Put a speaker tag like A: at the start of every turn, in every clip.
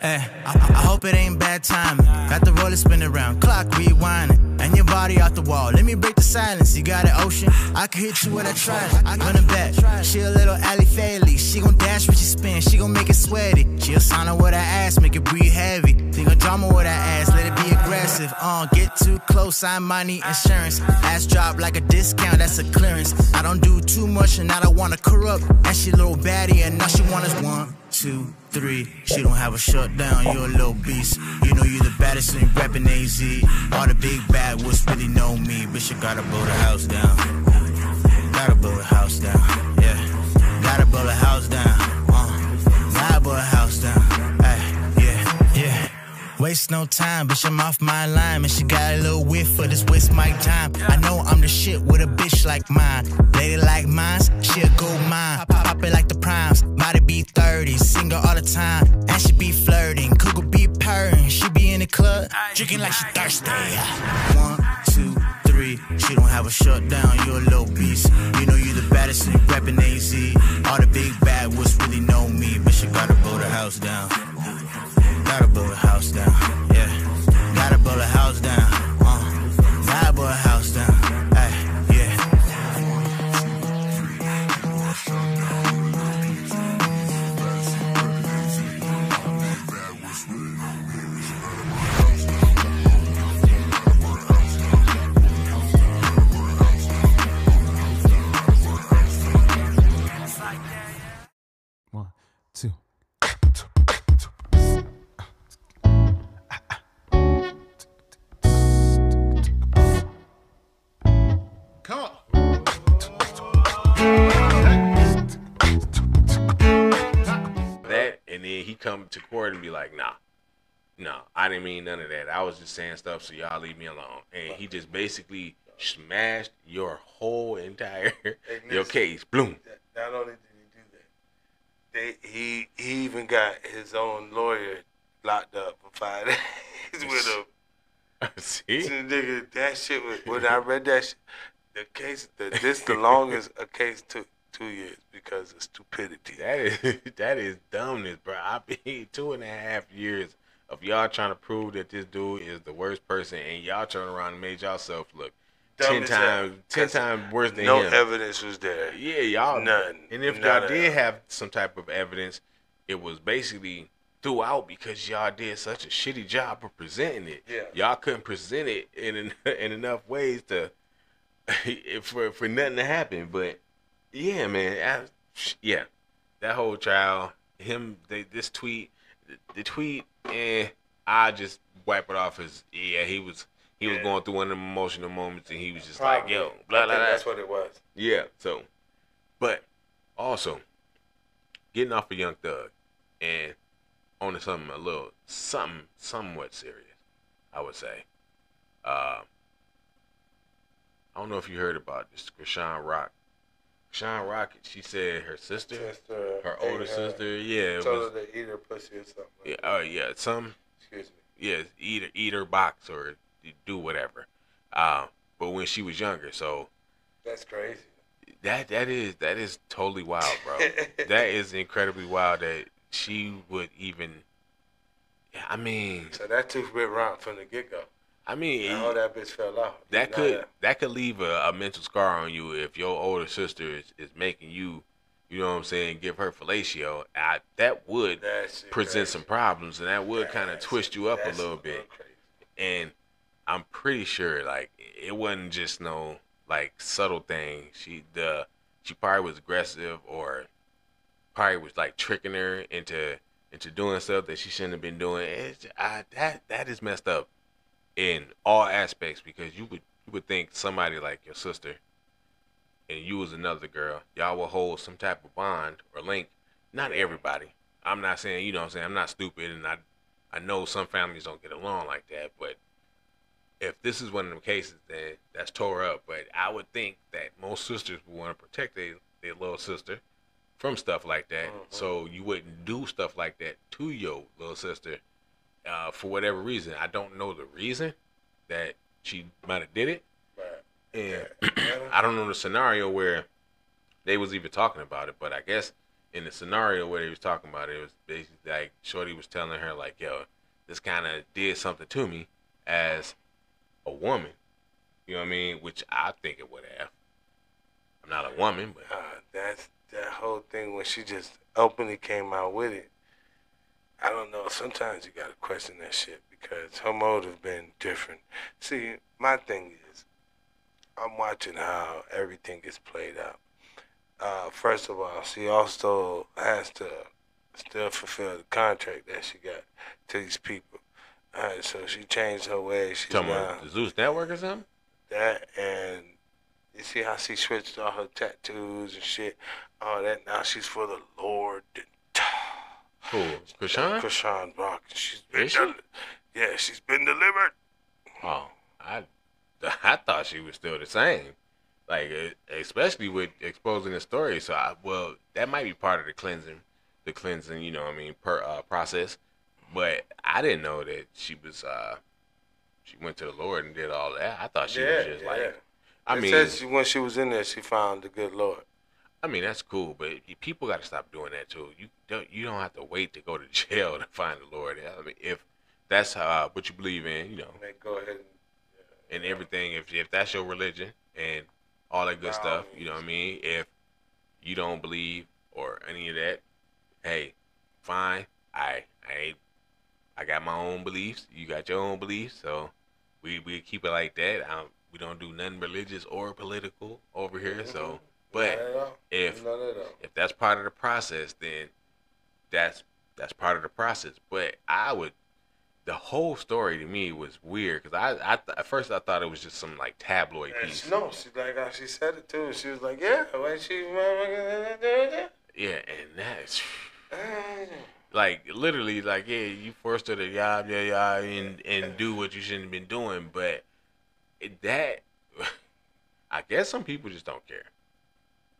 A: I hope it ain't bad timing. Got the roller spin around, clock rewinding, and your body off the wall. Let me break the silence. You got an ocean, I can hit you with a trash. I gonna bet she a little alley faily. She gon' dash when she spin, she gon' make it sweaty. She'll sign her with her ass, make it breathe heavy. Think of drama with her ass, let it be aggressive. Get too close, I might need insurance. Ass drop like a discount, that's a clearance. I don't do too much and I don't wanna corrupt. And she a little baddie and all she want is 1, 2, 3. She don't have a shutdown, you're a little beast. You know you the baddest when you rapping AZ. All the big bad ones really know me. Bitch, you gotta blow the house down. Gotta blow the house down, yeah. Gotta blow the house down, gotta blow the house down, yeah. Waste no time, bitch, I'm off my line. And she got a little whiff for this waste my time. I know I'm the shit with a bitch like mine. Lady like mine, she'll go mine. Pop it like the primes, might be 30, single all the time. And she be flirting, Cougar be purring. She be in the club, drinking like she thirsty. 1, 2, 3, she don't have a shutdown, you a little beast. You know you the baddest and you rapping AZ. All the big bad ones really know me. Bitch, you gotta blow the house down. Gotta blow the house down, yeah. Gotta blow the house down, gotta blow the house down, yeah.
B: One, two.
C: Come on.
D: That, and then he come to court and be like, nah, I didn't mean none of that. I was just saying stuff, so y'all leave me alone. And he just basically smashed your whole entire your case. Bloom.
C: Not only did he do that, he even got his own lawyer locked up for 5 days with him.
D: See?
C: So, nigga, that shit was, when I read that shit, the case, the longest a case took 2 years because of stupidity.
D: That is dumbness, bro. I mean, 2.5 years of y'all trying to prove that this dude is the worst person, and y'all turn around and made yourself look
C: Dumb
D: 10 times worse than
C: no
D: him.
C: evidence was there.
D: Yeah, y'all.
C: None.
D: And if y'all did have some type of evidence, it was basically throughout because y'all did such a shitty job of presenting it.
C: Yeah.
D: Y'all couldn't present it in enough ways to for nothing to happen. But yeah, man, that whole trial, this tweet, the tweet, I just wipe it off as he was going through one of them emotional moments, and he was just
C: Probably.
D: like, yo, blah blah blah.
C: That's what it was.
D: Yeah. So, but also getting off of Young Thug and on to something somewhat serious, I would say. I don't know if you heard about this, Chrisean Rock. Chrisean Rock, she said her sister, her older sister,
C: told her to eat her pussy or something. Excuse me.
D: Yeah, eat her box or do whatever. But when she was younger, so
C: that's crazy.
D: That is totally wild, bro. That is incredibly wild that she would even. I mean,
C: so that took a bit wrong from the get go.
D: I mean,
C: all that bitch fell off.
D: That could leave a mental scar on you if your older sister is making you, you know what I'm saying, give her fellatio. That would present some problems, and that would kind of twist you up a little bit. And I'm pretty sure like it wasn't just no like subtle thing. She probably was aggressive or probably was like tricking her into doing stuff that she shouldn't have been doing. That is messed up in all aspects, because you would think somebody like your sister and you as another girl, y'all will hold some type of bond or link. Not everybody. I'm not saying, you know what I'm saying, I'm not stupid, and I know some families don't get along like that, but if this is one of them cases, then that's tore up. But I would think that most sisters would want to protect their little sister from stuff like that. Mm-hmm. So you wouldn't do stuff like that to your little sister for whatever reason. I don't know the reason that she might have did it. Right. And I don't know the scenario where they was even talking about it, but I guess in the scenario where they was talking about it, it was basically like Shorty was telling her like, yo, this kind of did something to me as a woman. You know what I mean? Which I think it would have. I'm not a woman, but
C: that's that whole thing when she just openly came out with it. I don't know. Sometimes you gotta question that shit because her motive been different. See, my thing is, I'm watching how everything gets played out. First of all, she also has to still fulfill the contract that she got to these people. So she changed her ways. She's
D: talking about the Zeus Network or something.
C: That, and you see how she switched all her tattoos and shit. All that. Now she's for the Lord.
D: Who?
C: Chrisean Rock. She's been yeah, she's been delivered.
D: Oh, I thought she was still the same. Like, especially with exposing the story. So, well, that might be part of the cleansing, you know what I mean, process. But I didn't know that she was, she went to the Lord and did all that. I thought she was just like, I mean.
C: It says when she was in there, she found the good Lord.
D: I mean, that's cool, but people got to stop doing that too. You don't have to wait to go to jail to find the Lord. I mean, if that's what you believe in, you know,
C: go ahead
D: and everything. If that's your religion and all that good stuff, you know what I mean. If you don't believe or any of that, hey, fine. I got my own beliefs. You got your own beliefs, so we keep it like that. We don't do nothing religious or political over here, so. But if that's part of the process, then that's part of the process. But the whole story to me was weird because at first I thought it was just some like tabloid piece.
C: No, she said it too. She was like, yeah, when she
D: yeah, and that's like literally like, yeah, you forced her to and do what you shouldn't have been doing. But that I guess some people just don't care.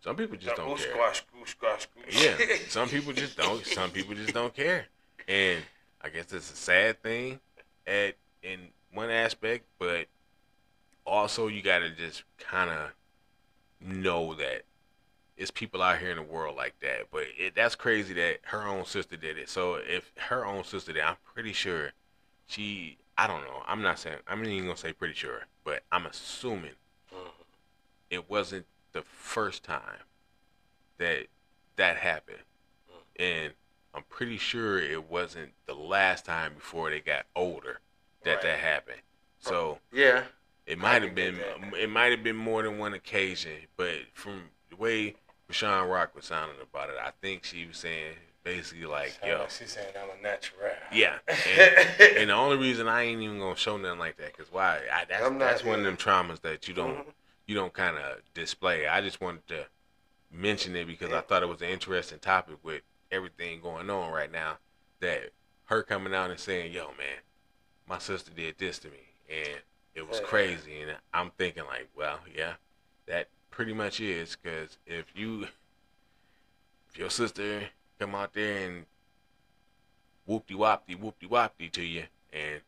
D: Some people just don't care. Yeah, some people just don't. Some people just don't care, and I guess it's a sad thing, in one aspect, but also you gotta just kind of know that it's people out here in the world like that. But that's crazy that her own sister did it. So if her own sister did, I'm pretty sure I don't know. I'm not even gonna say pretty sure, but I'm assuming it wasn't the first time that happened, and I'm pretty sure it wasn't the last time before they got older that happened. So
C: yeah,
D: it might have been more than one occasion. But from the way Chrisean Rock was sounding about it, I think she was saying basically like, yo,
C: she's saying I'm a natural.
D: Yeah, and the only reason I ain't even gonna show nothing like that, cause why? That's one of them traumas that you don't kind of display. I just wanted to mention it because I thought it was an interesting topic with everything going on right now. That her coming out and saying, "Yo, man, my sister did this to me, and it was crazy." And I'm thinking like, well, yeah, that pretty much is, because if your sister come out there and whoopty-wopty to you, and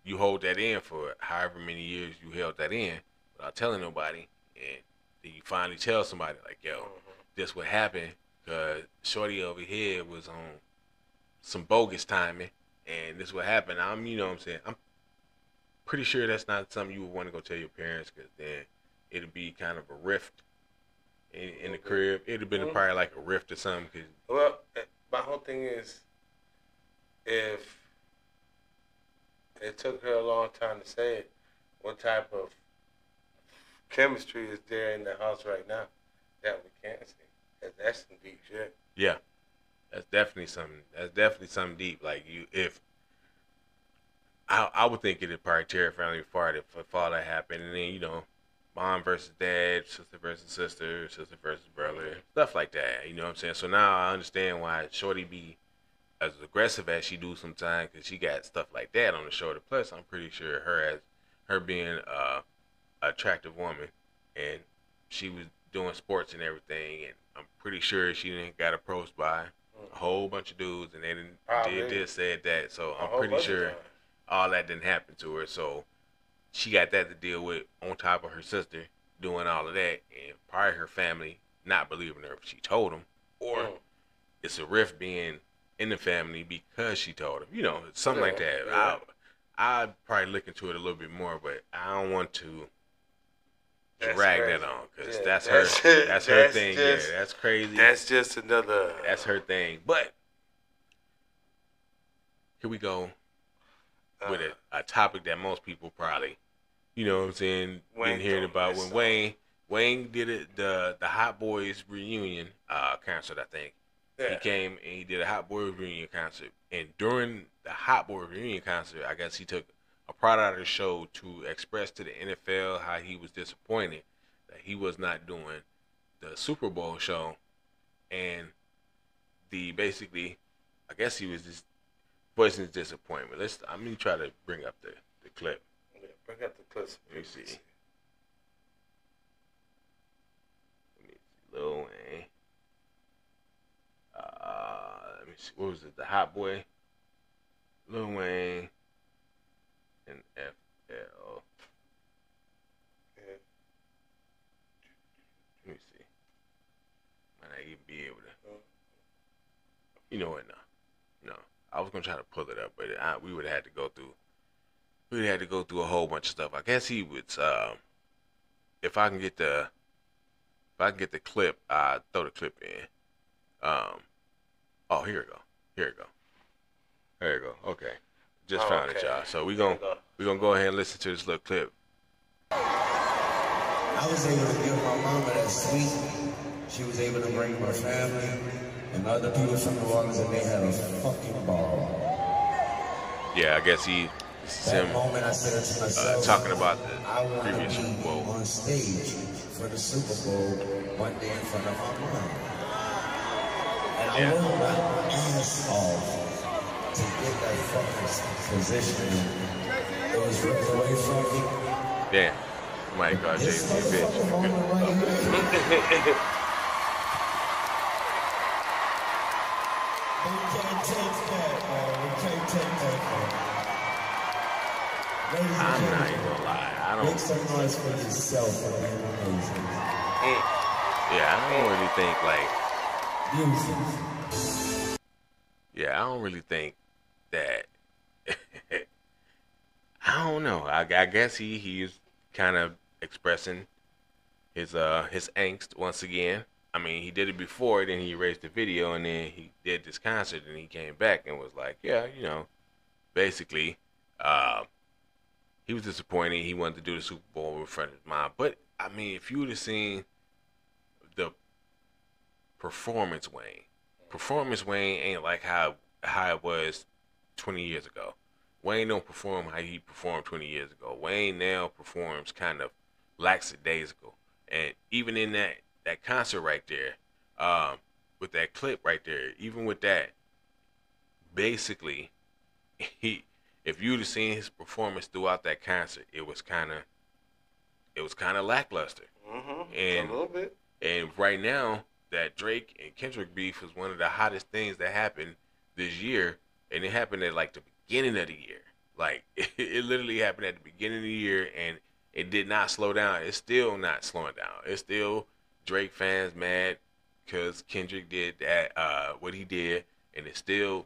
D: you hold that in for however many years you held that in without telling nobody, and then you finally tell somebody like, yo, this what happened, because shorty over here was on some bogus timing, and this what happened. You know what I'm saying? I'm pretty sure that's not something you would want to go tell your parents, because then it'd be kind of a rift in the crib. It'd have been probably like a rift or something.
C: Well, my whole thing is, if it took her a long time to say it, what type of chemistry is there in the house right now that we can't see? That's some deep shit.
D: Yeah, that's definitely something deep. Like, I would think it'd probably tear a family apart if all that happened, and then, you know, mom versus dad, sister versus sister, sister versus brother, stuff like that. You know what I'm saying? So now I understand why shorty be as aggressive as she do sometimes, because she got stuff like that on the shoulder. Plus, I'm pretty sure her being a attractive woman, and she was doing sports and everything, and I'm pretty sure she didn't got approached by a whole bunch of dudes, and they did this, said that. So I'm pretty sure all that didn't happen to her. So she got that to deal with on top of her sister doing all of that, and probably her family not believing her if she told them, or it's a rift being in the family because she told him. You know, something like that.
C: Yeah.
D: I'd probably look into it a little bit more, but I don't want to drag that on because that's her thing. Yeah, that's crazy.
C: That's just another.
D: That's her thing. But here we go with a topic that most people probably, you know what I'm saying, been hearing about. When Wayne did it, the Hot Boys reunion concert, I think. Yeah. He came and he did a Hot Boys reunion concert. And during the Hot Boys reunion concert, I guess he took a part out of the show to express to the NFL how he was disappointed that he was not doing the Super Bowl show. And basically, I guess he was just voicing his disappointment. I'm going to try to bring up the clip.
C: Yeah, bring up the clips.
D: Let me see. Lil Wayne. Let me see. What was it? The Hot Boy. Lil Wayne. And FL.
C: Yeah.
D: Let me see. Might not even be able to. You know what? No. I was gonna try to pull it up, but we would have had to go through. We would have had to go through a whole bunch of stuff. I guess he would. If I can get the clip, I'll throw the clip in. Oh, here we go. There you go. Okay. Just found it, y'all. So we're gonna go ahead and listen to this little clip.
E: I was able to give my mama that sweet. She was able to bring my family and other people from New Orleans, and they had a fucking ball.
D: Yeah, I guess this is him
E: moment I said to myself,
D: talking about the previous
E: Super
D: Super Bowl.
E: On stage for the Super Bowl one day in front of my mom. And I worked my ass off to get that fucking position. It was ripped away from me.
D: Damn. My God, Jay-Z, bitch.
E: We can't take that, man. We can't take that, man.
D: I'm not even gonna lie.
E: Make some noise for yourself for being amazing.
D: Yeah, I don't really think
E: Music.
D: Yeah, I don't really think that. I don't know. I guess he is kind of expressing his angst once again. I mean, he did it before, then he erased the video, and then he did this concert, and he came back and was like, yeah, you know, basically, he was disappointed. He wanted to do the Super Bowl in front of his mom. But, I mean, if you would have seen the Performance Wayne ain't like how it was 20 years ago. Wayne don't perform how he performed 20 years ago. Wayne now performs kind of lackadaisical. And even in that concert right there, with that clip right there, even with that, basically, if you'd have seen his performance throughout that concert, it was kind of lackluster. And
C: a little bit.
D: And right now, that Drake and Kendrick beef was one of the hottest things that happened this year, and it happened at like the beginning of the year. Like it literally happened at the beginning of the year, and it did not slow down. It's still not slowing down. It's still Drake fans mad because Kendrick did that, what he did, and it's still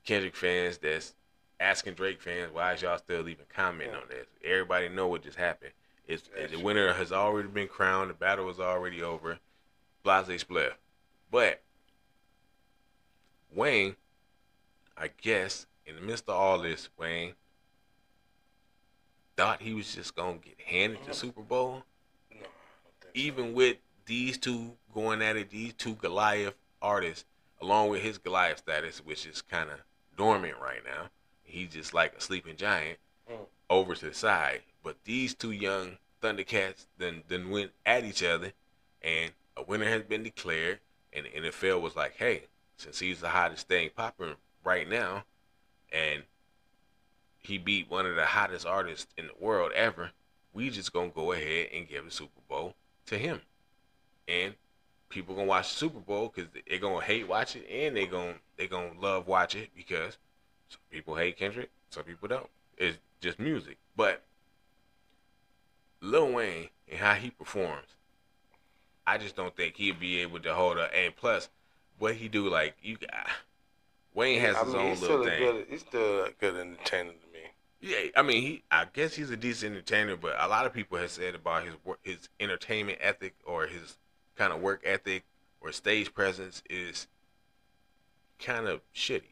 D: Kendrick fans that's asking Drake fans, why is y'all still even commenting on this? Everybody know what just happened. The winner has already been crowned. The battle is already over. Blase split. But Wayne, I guess, in the midst of all this, Wayne thought he was just going to get handed the Super Bowl.
C: No, I don't think
D: Even with these two going at it, these two Goliath artists, along with his Goliath status, which is kind of dormant right now. He's just like a sleeping giant over to the side. But these two young Thundercats then went at each other, and a winner has been declared, and the NFL was like, hey, since he's the hottest thing popping right now, and he beat one of the hottest artists in the world ever, we just gonna go ahead and give the Super Bowl to him. And people gonna watch the Super Bowl because they're gonna hate watch it, and they gonna love watch it because some people hate Kendrick, some people don't. It's just music. But Lil Wayne and how he performs, I just don't think he'd be able to hold up. And plus, what he do, like you got Wayne has his own little thing.
C: He's still a good entertainer to me.
D: Yeah, I mean, I guess he's a decent entertainer, but a lot of people have said about his entertainment ethic or his kind of work ethic or stage presence is kind of shitty.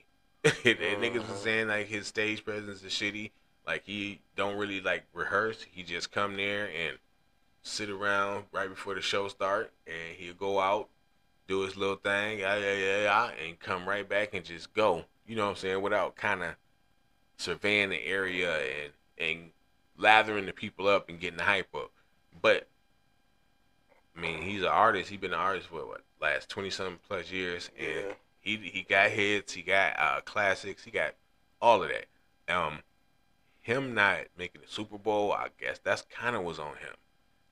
D: Niggas was saying like his stage presence is shitty. Like he don't really like rehearse. He just come there and sit around right before the show start, and he'll go out, do his little thing, and come right back and just go. You know what I'm saying? Without kind of surveying the area and lathering the people up and getting the hype up. But I mean, he's an artist. He's been an artist for what, last 20-something plus years, and he got hits, he got classics, he got all of that. Him not making the Super Bowl, I guess that's kind of was on him.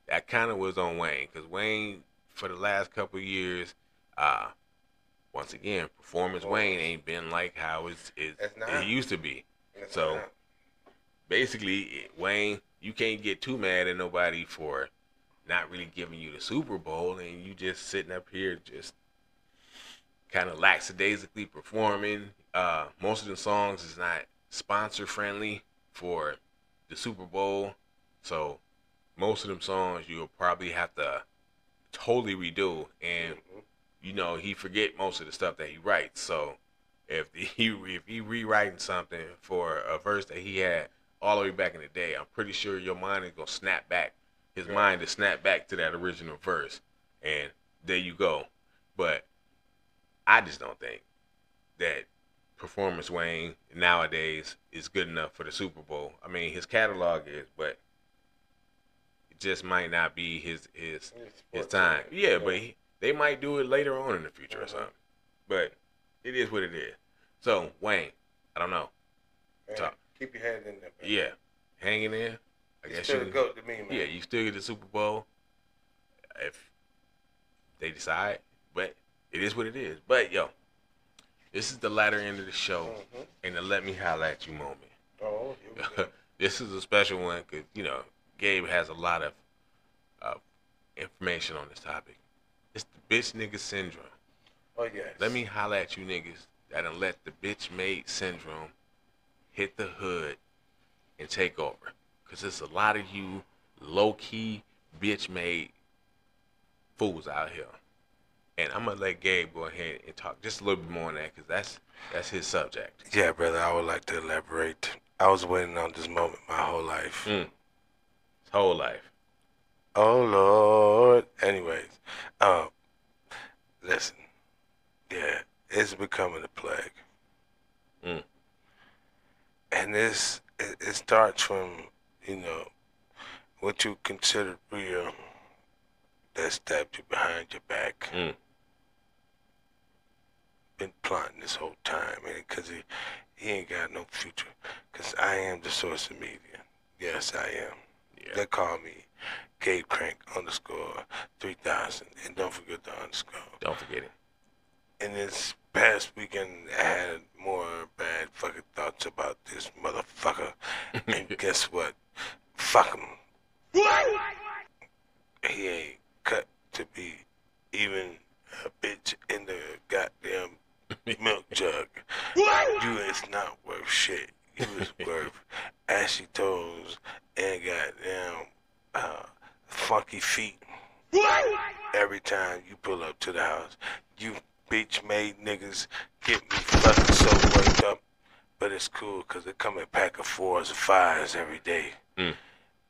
D: That kind of was on Wayne, because Wayne for the last couple of years, once again, performance Wayne ain't been like how it used to be. So basically, Wayne, you can't get too mad at nobody for not really giving you the Super Bowl, and you just sitting up here just kind of lackadaisically performing. Most of the songs is not sponsor friendly for the Super Bowl, so most of them songs you'll probably have to totally redo, and you know he forget most of the stuff that he writes. So if he rewriting something for a verse that he had all the way back in the day, I'm pretty sure your mind is gonna snap back. His mind is snap back to that original verse, and there you go. But I just don't think that performance Wayne nowadays is good enough for the Super Bowl. I mean, his catalog is, but it just might not be his time. Yeah, but they might do it later on in the future or something. But it is what it is. So Wayne, I don't know.
C: Man, keep your head in there, man.
D: Yeah, hanging in. I guess
C: still the GOAT to me, man.
D: Yeah, you still get the Super Bowl if they decide. But it is what it is. But yo, this is the latter end of the show, and the Let Me Holla At You moment.
C: Oh,
D: this is a special one because, you know, Gabe has a lot of information on this topic. It's the bitch nigga syndrome.
C: Oh, yes.
D: Let me holla at you niggas that done let the bitch made syndrome hit the hood and take over. Because there's a lot of you low-key bitch made fools out here. And I'm going to let Gabe go ahead and talk just a little bit more on that, because that's his subject.
C: Yeah, brother, I would like to elaborate. I was waiting on this moment my whole life.
D: His whole life.
C: Oh, Lord. Anyways, listen. Yeah, it's becoming a plague. And it starts from, you know, what you consider real that stabbed you behind your back. Been plotting this whole time, and because he ain't got no future. Because I am the source of media. Yes, I am. Yeah. They call me Gabe Crank _3000, and don't forget the underscore.
D: Don't forget it.
C: In this past weekend, I had more bad fucking thoughts about this motherfucker. And guess what? Fuck him. He ain't cut to be even a bitch in the goddamn milk jug. You is not worth shit. You is worth ashy toes and goddamn funky feet. Every time you pull up to the house, you bitch made niggas get me fucking so worked up. But it's cool because they come in a pack of 4s or 5s every day. And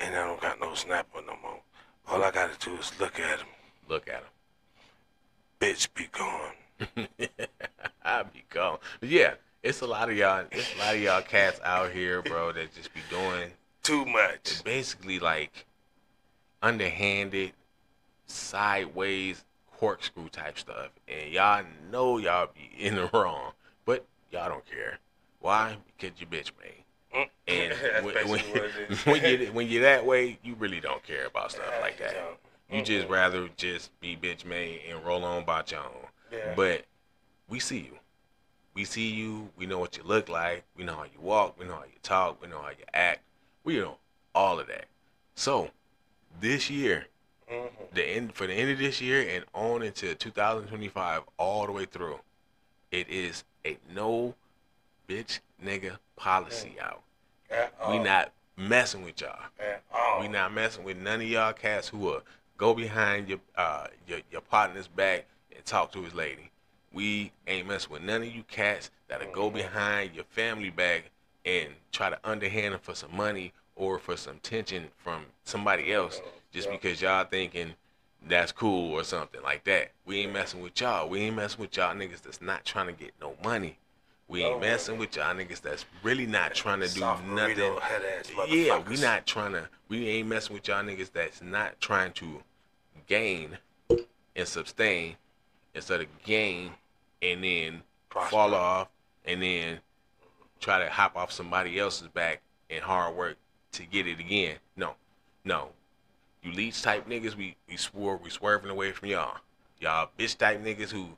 C: I don't got no snapper no more. All I gotta do is look at him.
D: Look at him.
C: Bitch be gone.
D: I be gone. But yeah, it's a lot of y'all cats out here, bro, that just be doing
C: too much.
D: Basically like underhanded, sideways, corkscrew type stuff. And y'all know y'all be in the wrong. But y'all don't care. Why? Because you bitch made. And when you're that way, you really don't care about stuff like that. You just rather just be bitch made and roll on about your own.
C: Yeah.
D: But we see you. We see you. We know what you look like. We know how you walk. We know how you talk. We know how you act. We know all of that. So this year, For the end of this year and on into 2025, all the way through, it is a no bitch nigga policy out. We not messing with y'all. We not messing with none of y'all cats who will go behind your partner's back and talk to his lady. We ain't messing with none of you cats that'll go behind your family back and try to underhand them for some money or for some attention from somebody else just because y'all thinking that's cool or something like that. We ain't messing with y'all. We ain't messing with y'all niggas that's not trying to get no money. We ain't messing with y'all niggas that's really not trying to do nothing. Yeah, we ain't messing with y'all niggas that's not trying to gain and sustain instead of gain and then fall off and then try to hop off somebody else's back and hard work to get it again. No. You leech type niggas, we swerving away from y'all. Y'all bitch type niggas who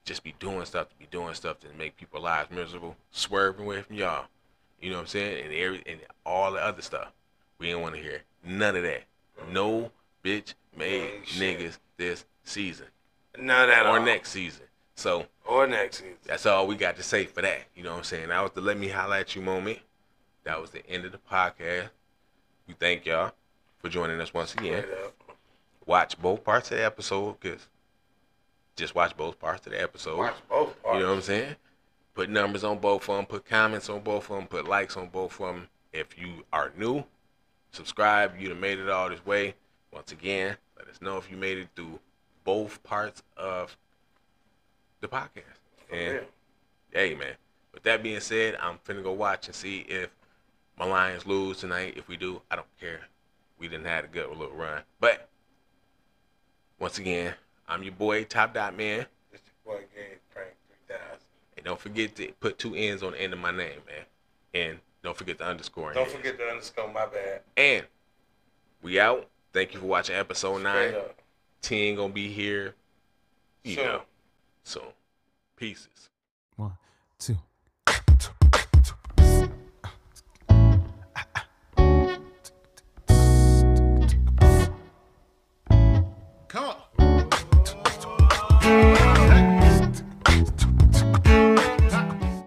D: just be doing stuff to make people's lives miserable, swerving away from y'all. You know what I'm saying? And all the other stuff. We ain't want to hear none of that. No bitch made niggas this season.
C: None at all.
D: Or next season. So.
C: Or next season.
D: That's all we got to say for that. You know what I'm saying? That was the Let Me Holla At You moment. That was the end of the podcast. We thank y'all for joining us once again. Watch both parts of the episode, because just watch both parts of the episode.
C: Watch both parts.
D: You know what I'm saying? Put numbers on both of them. Put comments on both of them. Put likes on both of them. If you are new, subscribe. You done made it all this way. Once again, let us know if you made it through both parts of the podcast. And hey, man, with that being said, I'm finna go watch and see if my Lions lose tonight. If we do, I don't care. We didn't have a good little run. But once again, I'm your boy, Top Dot Man.
C: It's your boy, Game Frank 3000.
D: And don't forget to put 2 N's on the end of my name, man. And don't forget the underscore.
C: Don't forget the underscore, my bad.
D: And we out. Thank you for watching episode 9. 10 gonna be here. You know. So, pieces.
B: 1, 2.